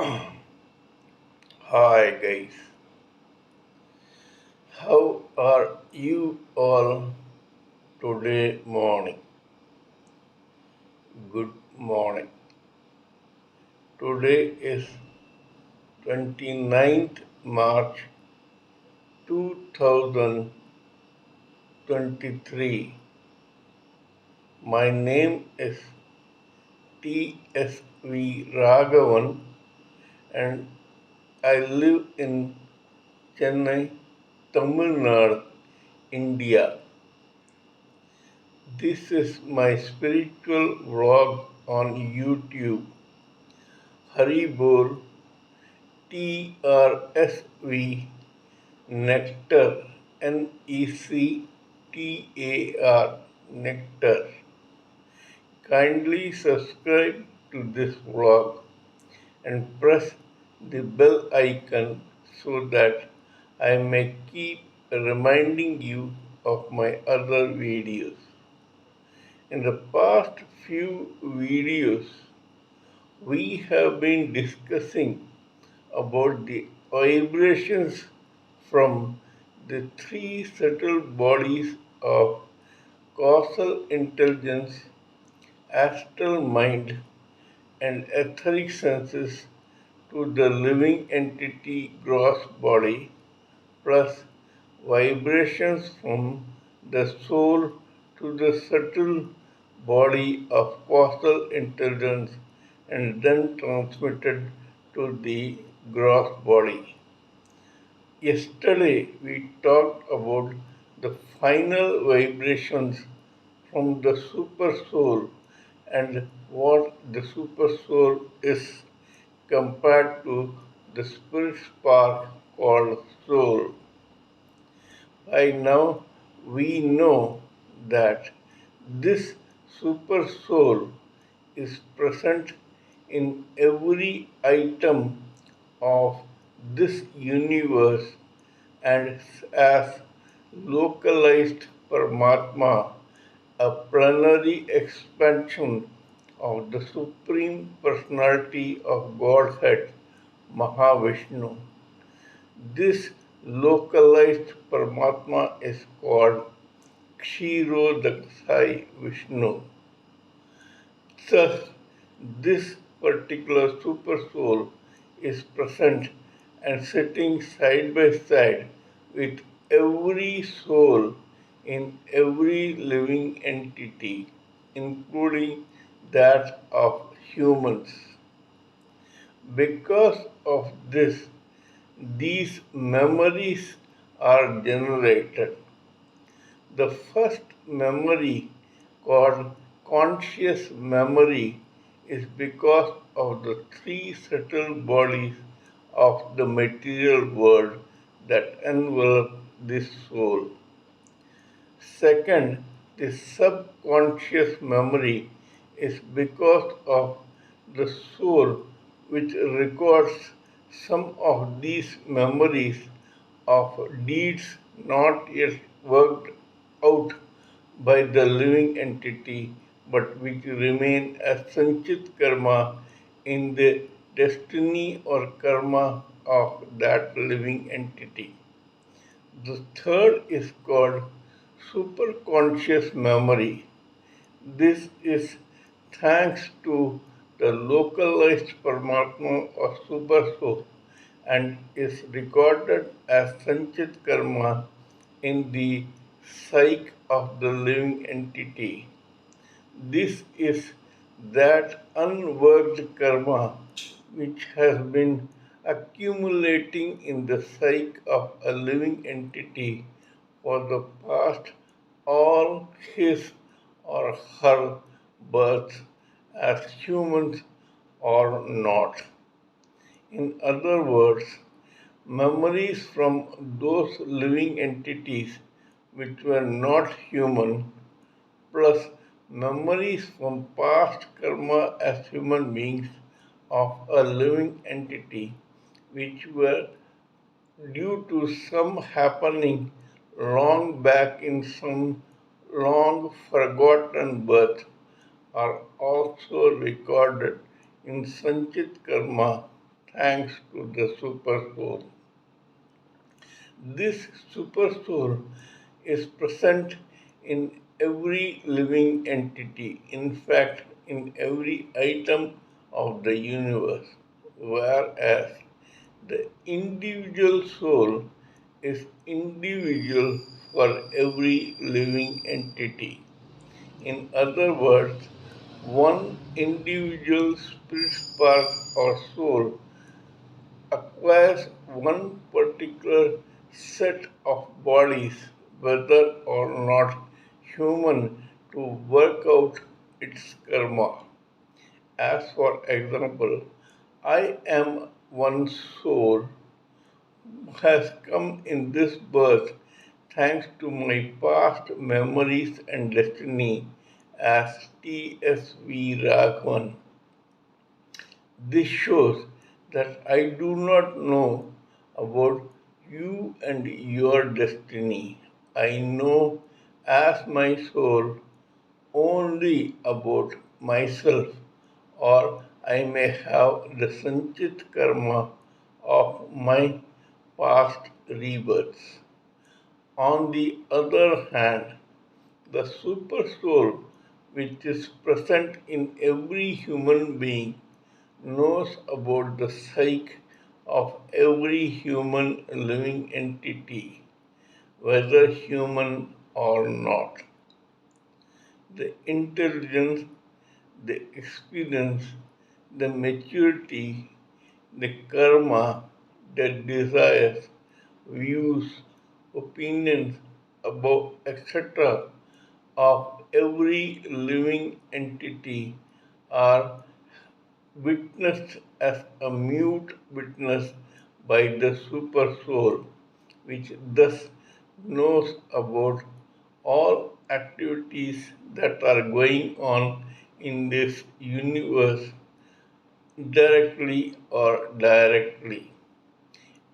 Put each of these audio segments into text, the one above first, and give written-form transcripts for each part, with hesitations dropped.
Hi guys, how are you all today morning? Good morning. Today is 29th March 2023. My name is TSV Raghavan and I live in Chennai, Tamil Nadu, India. This is my spiritual vlog on YouTube. Haribol TRSV nectar nectar nectar. Kindly subscribe to this vlog and press the bell icon so that I may keep reminding you of my other videos. In the past few videos, we have been discussing about the vibrations from the three subtle bodies of causal intelligence, astral mind, and etheric senses to the living entity gross body, plus vibrations from the soul to the subtle body of causal intelligence and then transmitted to the gross body. Yesterday we talked about the final vibrations from the super soul and what the super soul is compared to the spirit spark called soul. By now we know that this super soul is present in every item of this universe and as localized Paramatma, a plenary expansion of the Supreme Personality of Godhead, Mahavishnu. This localized Paramatma is called Kshirodaksai Vishnu. Thus, this particular super soul is present and sitting side by side with every soul in every living entity, including that of humans. Because of this, these memories are generated. The first memory, called conscious memory, is because of the three subtle bodies of the material world that envelop this soul. Second, the subconscious memory is because of the soul which records some of these memories of deeds not yet worked out by the living entity but which remain as sanchit karma in the destiny or karma of that living entity. The third is called superconscious memory. This is thanks to the localized Paramatma or Super Soul and is recorded as Sanchit Karma in the psyche of the living entity. This is that unworked karma which has been accumulating in the psyche of a living entity for the past all his or her births as humans or not. In other words, memories from those living entities which were not human plus memories from past karma as human beings of a living entity which were due to some happening long back in some long forgotten birth are also recorded in Sanchit Karma thanks to the super soul. This super soul is present in every living entity, in fact, in every item of the universe, whereas the individual soul is individual for every living entity. In other words, one individual spirit spark or soul acquires one particular set of bodies, whether or not human, to work out its karma. As for example, I am one soul who has come in this birth thanks to my past memories and destiny as TSV Raghavan. This shows that I do not know about you and your destiny. I know as my soul only about myself, or I may have the Sanchit karma of my past rebirths. On the other hand, the super soul, which is present in every human being, knows about the psyche of every human living entity, whether human or not. The intelligence, the experience, the maturity, the karma, the desires, views, opinions about etc. of every living entity are witnessed as a mute witness by the super soul, which thus knows about all activities that are going on in this universe directly or directly.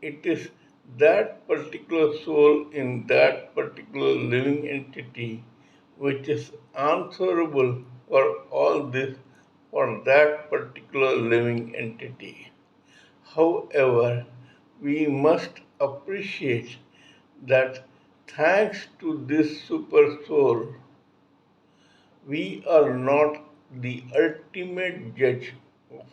It is that particular soul in that particular living entity which is answerable for all this for that particular living entity. However, we must appreciate that thanks to this super soul, we are not the ultimate judge of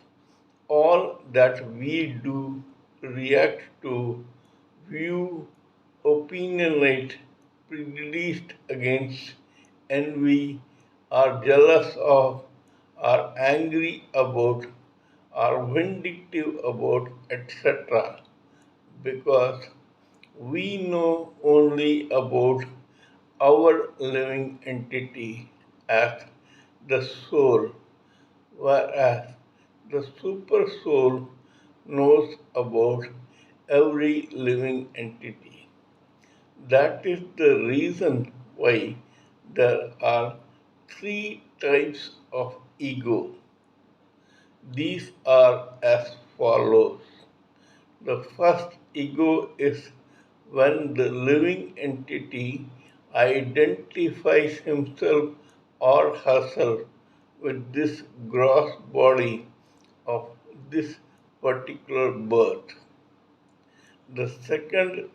all that we do, react to, view, opinionate, prejudiced against, envy, are jealous of, are angry about, are vindictive about, etc. Because we know only about our living entity as the soul, whereas the super soul knows about every living entity. That is the reason why there are three types of ego. These are as follows. The first ego is when the living entity identifies himself or herself with this gross body of this particular birth. The second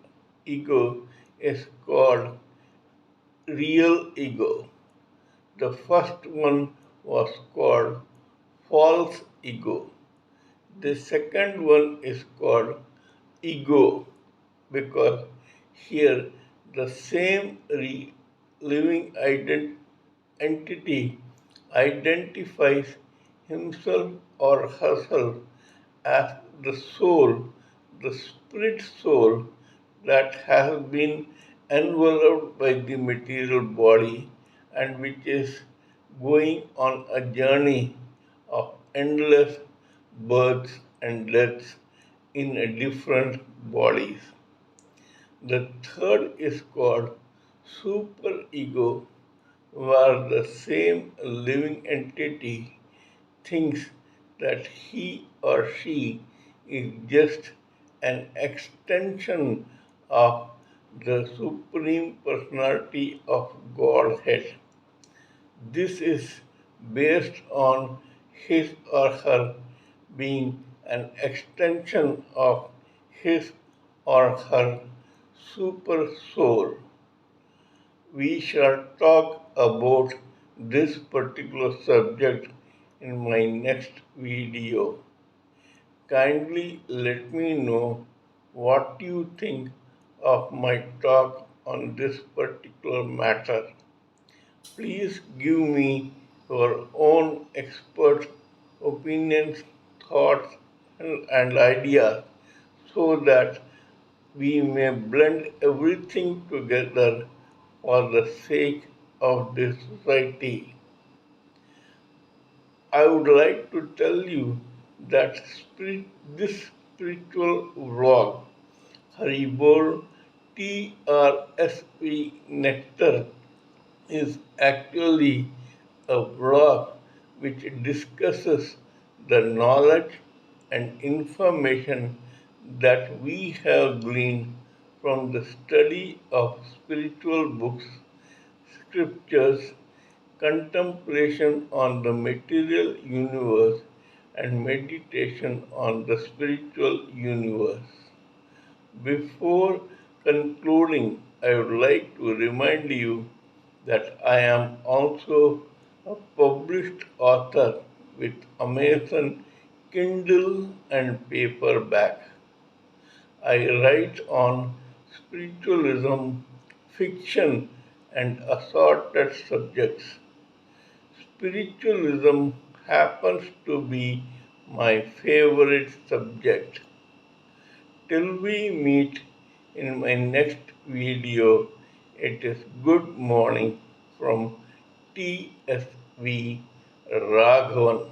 ego is called real ego. The first one was called false ego. The second one is called ego because here the same living entity identifies himself or herself as the soul, the spirit soul that has been enveloped by the material body and which is going on a journey of endless births and deaths in different bodies. The third is called superego, where the same living entity thinks that he or she is just an extension of the Supreme Personality of Godhead. This is based on his or her being an extension of his or her super soul. We shall talk about this particular subject in my next video. Kindly let me know what you think of my talk on this particular matter. Please give me your own expert opinions, thoughts, and ideas so that we may blend everything together for the sake of this society. I would like to tell you that this spiritual vlog, Haribol TRSV Nectar, is actually a vlog which discusses the knowledge and information that we have gleaned from the study of spiritual books, scriptures, contemplation on the material universe, and meditation on the spiritual universe. Before concluding, I would like to remind you that I am also a published author with Amazon Kindle and paperback. I write on spiritualism, fiction, and assorted subjects. Spiritualism happens to be my favorite subject. Till we meet in my next video, it is good morning from TSV Raghavan.